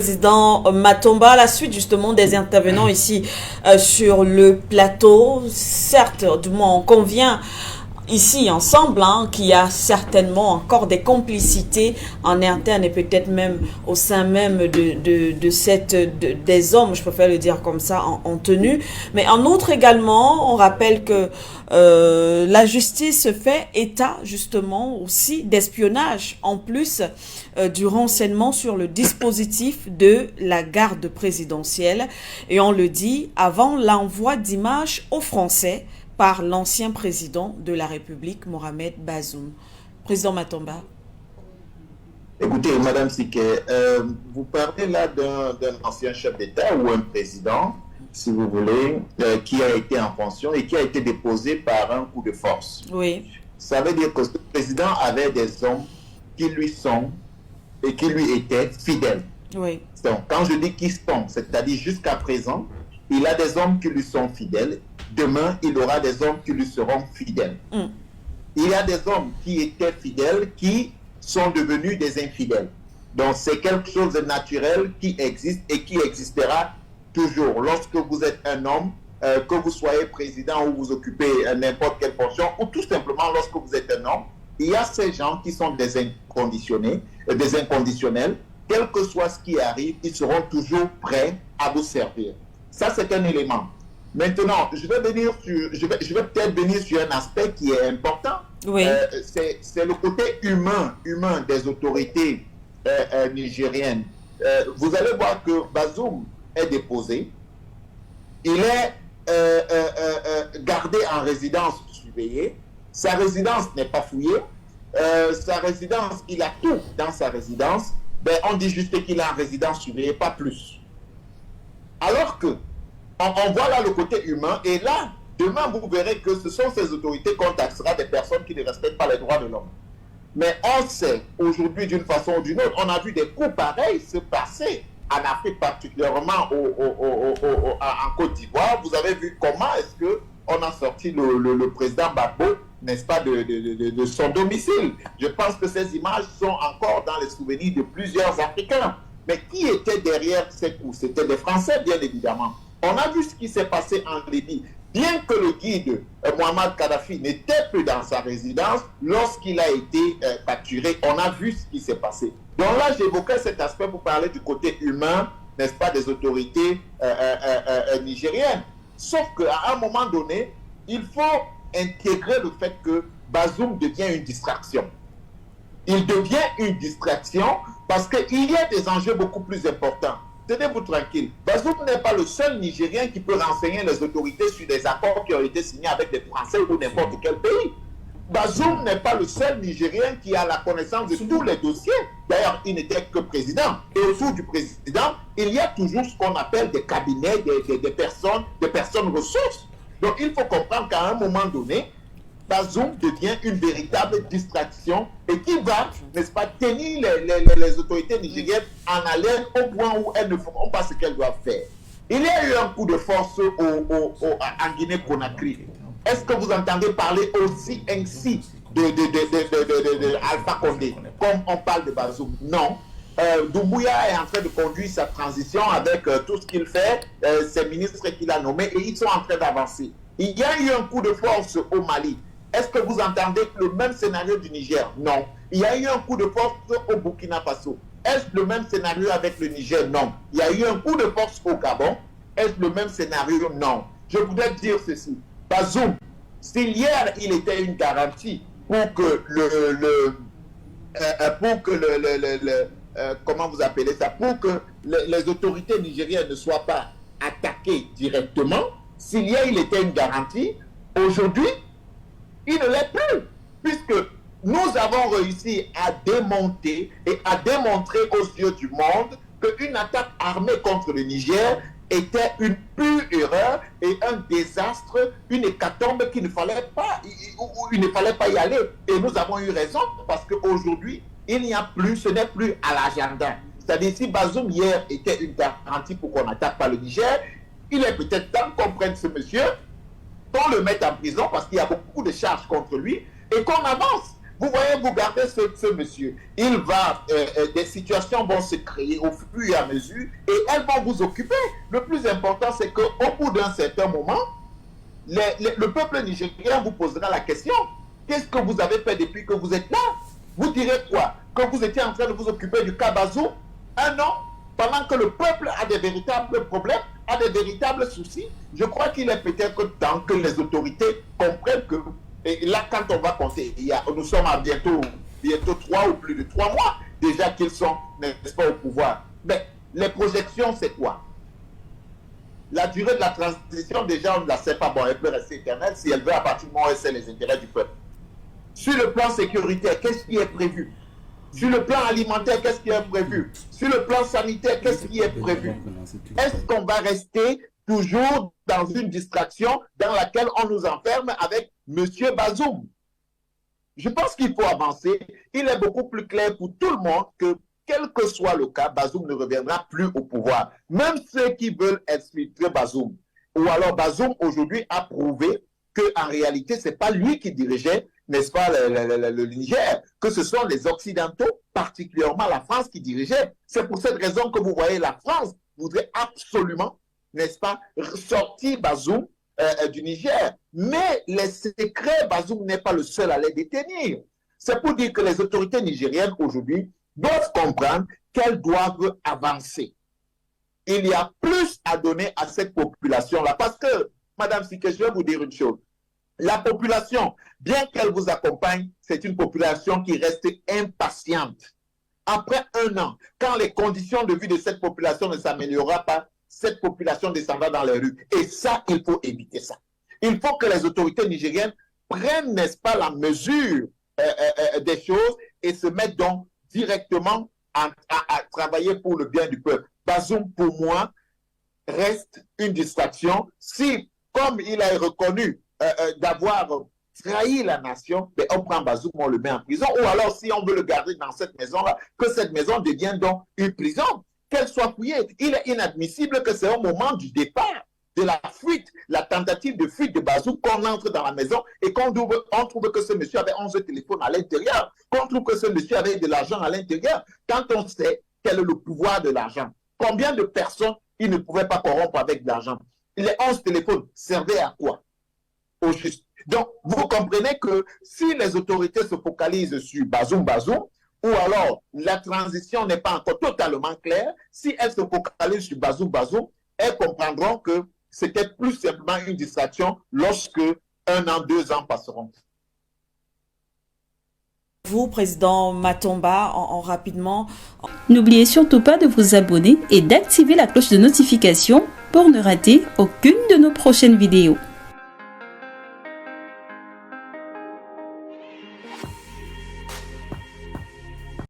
Président Matomba, à la suite justement des intervenants ici sur le plateau, certes, du moins on convient ici ensemble qu'il y a certainement encore des complicités en interne et peut-être même au sein même des hommes, je préfère le dire comme ça, en tenue. Mais en outre également, on rappelle que la justice fait état justement aussi d'espionnage en plus du renseignement sur le dispositif de la garde présidentielle et on le dit avant l'envoi d'images aux Français par l'ancien président de la République, Mohamed Bazoum. Président Matomba. Écoutez, Madame Siké, vous parlez là d'un ancien chef d'État ou un président, si vous voulez, qui a été en pension et qui a été déposé par un coup de force. Oui. Ça veut dire que ce président avait des hommes qui lui sont et qui lui étaient fidèles. Oui. Donc, quand je dis qui sont, c'est-à-dire jusqu'à présent, il a des hommes qui lui sont fidèles. Demain, il aura des hommes qui lui seront fidèles. Il y a des hommes qui étaient fidèles, qui sont devenus des infidèles. Donc, c'est quelque chose de naturel qui existe et qui existera toujours. Lorsque vous êtes un homme, que vous soyez président ou vous occupez n'importe quelle fonction, ou tout simplement lorsque vous êtes un homme, il y a ces gens qui sont des inconditionnels, quel que soit ce qui arrive, ils seront toujours prêts à vous servir. Ça, c'est un élément. Maintenant, je vais peut-être venir sur un aspect qui est important. Oui. C'est le côté humain des autorités nigériennes. Vous allez voir que Bazoum est déposé. Il est gardé en résidence surveillée. Sa résidence n'est pas fouillée. Sa résidence, il a tout dans sa résidence. Ben, on dit juste qu'il est en résidence surveillée, pas plus. Alors que on voit là le côté humain, et là, demain, vous verrez que ce sont ces autorités qu'on taxera des personnes qui ne respectent pas les droits de l'homme. Mais on sait, aujourd'hui, d'une façon ou d'une autre, on a vu des coups pareils se passer en Afrique, particulièrement en Côte d'Ivoire. Vous avez vu comment est-ce qu'on a sorti le président Gbagbo, n'est-ce pas, de son domicile. Je pense que ces images sont encore dans les souvenirs de plusieurs Africains. Mais qui était derrière ces coups? C'était des Français, bien évidemment. On a vu ce qui s'est passé en Libye. Bien que le guide Muammar Kadhafi n'était plus dans sa résidence, lorsqu'il a été capturé, on a vu ce qui s'est passé. Donc là, j'évoquais cet aspect pour parler du côté humain, n'est-ce pas, des autorités nigériennes. Sauf qu'à un moment donné, il faut intégrer le fait que Bazoum devient une distraction. Il devient une distraction parce qu'il y a des enjeux beaucoup plus importants. Tenez-vous tranquille. Bazoum n'est pas le seul Nigérien qui peut renseigner les autorités sur des accords qui ont été signés avec des Français ou n'importe quel pays. Bazoum n'est pas le seul Nigérien qui a la connaissance de tous les dossiers. D'ailleurs, il n'était que président. Et autour du président, il y a toujours ce qu'on appelle des cabinets, des personnes ressources. Donc, il faut comprendre qu'à un moment donné, Bazoum devient une véritable distraction et qui va, n'est-ce pas, tenir les autorités nigériennes en haleine au point où elles ne feront pas ce qu'elles doivent faire. Il y a eu un coup de force en Guinée-Conakry. Est-ce que vous entendez parler aussi ainsi de Alpha Condé, comme on parle de Bazoum? Non. Doumbouya est en train de conduire sa transition avec tout ce qu'il fait, ses ministres qu'il a nommés, et ils sont en train d'avancer. Il y a eu un coup de force au Mali. Est-ce que vous entendez le même scénario du Niger? Non. Il y a eu un coup de force au Burkina Faso. Est-ce le même scénario avec le Niger? Non. Il y a eu un coup de force au Gabon. Est-ce le même scénario? Non. Je voudrais dire ceci. Bazoum, si hier il était une garantie pour que comment vous appelez ça, pour que les autorités nigériennes ne soient pas attaquées directement, s'il y a, il était une garantie, aujourd'hui, il ne l'est plus, puisque nous avons réussi à démonter et à démontrer aux yeux du monde qu'une attaque armée contre le Niger était une pure erreur et un désastre, une hécatombe qu'il ne fallait pas, où il ne fallait pas y aller. Et nous avons eu raison, parce qu'aujourd'hui, il n'y a plus, ce n'est plus à l'agenda. C'est-à-dire, si Bazoum hier était une garantie pour qu'on n'attaque pas le Niger, il est peut-être temps qu'on prenne ce monsieur, qu'on le mette en prison parce qu'il y a beaucoup de charges contre lui et qu'on avance. Vous voyez, vous gardez ce monsieur, il va, des situations vont se créer au fur et à mesure et elles vont vous occuper. Le plus important, c'est qu'au bout d'un certain moment, le peuple nigérien vous posera la question. Qu'est-ce que vous avez fait depuis que vous êtes là? Vous direz quoi? Que vous étiez en train de vous occuper du cas Bazoum un an, pendant que le peuple a des véritables problèmes, a des véritables soucis. Je crois qu'il est peut-être temps que les autorités comprennent que, et là, quand on va compter, nous sommes à bientôt 3 ou plus de 3 mois déjà qu'ils sont, n'est-ce pas, au pouvoir. Mais les projections, c'est quoi? La durée de la transition, déjà, on ne la sait pas. Bon, elle peut rester éternelle si elle veut, à partir du moment où elle sait les intérêts du peuple. Sur le plan sécuritaire, qu'est-ce qui est prévu? Sur le plan alimentaire, qu'est-ce qui est prévu? Sur le plan sanitaire, qu'est-ce qui est prévu? Est-ce qu'on va rester toujours dans une distraction dans laquelle on nous enferme avec M. Bazoum? Je pense qu'il faut avancer. Il est beaucoup plus clair pour tout le monde que, quel que soit le cas, Bazoum ne reviendra plus au pouvoir. Même ceux qui veulent exfiltrer Bazoum. Ou alors Bazoum, aujourd'hui, a prouvé qu'en réalité, ce n'est pas lui qui dirigeait, n'est-ce pas, le Niger, que ce sont les Occidentaux, particulièrement la France, qui dirigeaient. C'est pour cette raison que vous voyez, la France voudrait absolument, n'est-ce pas, sortir Bazoum du Niger. Mais les secrets, Bazoum n'est pas le seul à les détenir. C'est pour dire que les autorités nigériennes aujourd'hui doivent comprendre qu'elles doivent avancer. Il y a plus à donner à cette population-là. Parce que, Madame Sike, je vais vous dire une chose. La population, bien qu'elle vous accompagne, c'est une population qui reste impatiente. Après un an, quand les conditions de vie de cette population ne s'amélioreront pas, cette population descendra dans les rues. Et ça, il faut éviter ça. Il faut que les autorités nigériennes prennent, n'est-ce pas, la mesure des choses et se mettent donc directement à travailler pour le bien du peuple. Bazoum, pour moi, reste une distraction. Si, comme il a reconnu d'avoir trahi la nation, mais on prend Bazoum, on le met en prison. Ou alors, si on veut le garder dans cette maison-là, que cette maison devienne donc une prison, qu'elle soit fouillée. Il est inadmissible que c'est au moment du départ, de la fuite, la tentative de fuite de Bazoum, qu'on entre dans la maison et qu'on trouve que ce monsieur avait 11 téléphones à l'intérieur, qu'on trouve que ce monsieur avait de l'argent à l'intérieur, quand on sait quel est le pouvoir de l'argent. Combien de personnes il ne pouvait pas corrompre avec de l'argent? Les 11 téléphones servaient à quoi? Au juste. Donc, vous comprenez que si les autorités se focalisent sur Bazoum, ou alors la transition n'est pas encore totalement claire, si elles se focalisent sur Bazoum, elles comprendront que c'était plus simplement une distraction lorsque 1 an, 2 ans passeront. Vous, Président Matomba, rapidement. N'oubliez surtout pas de vous abonner et d'activer la cloche de notification pour ne rater aucune de nos prochaines vidéos.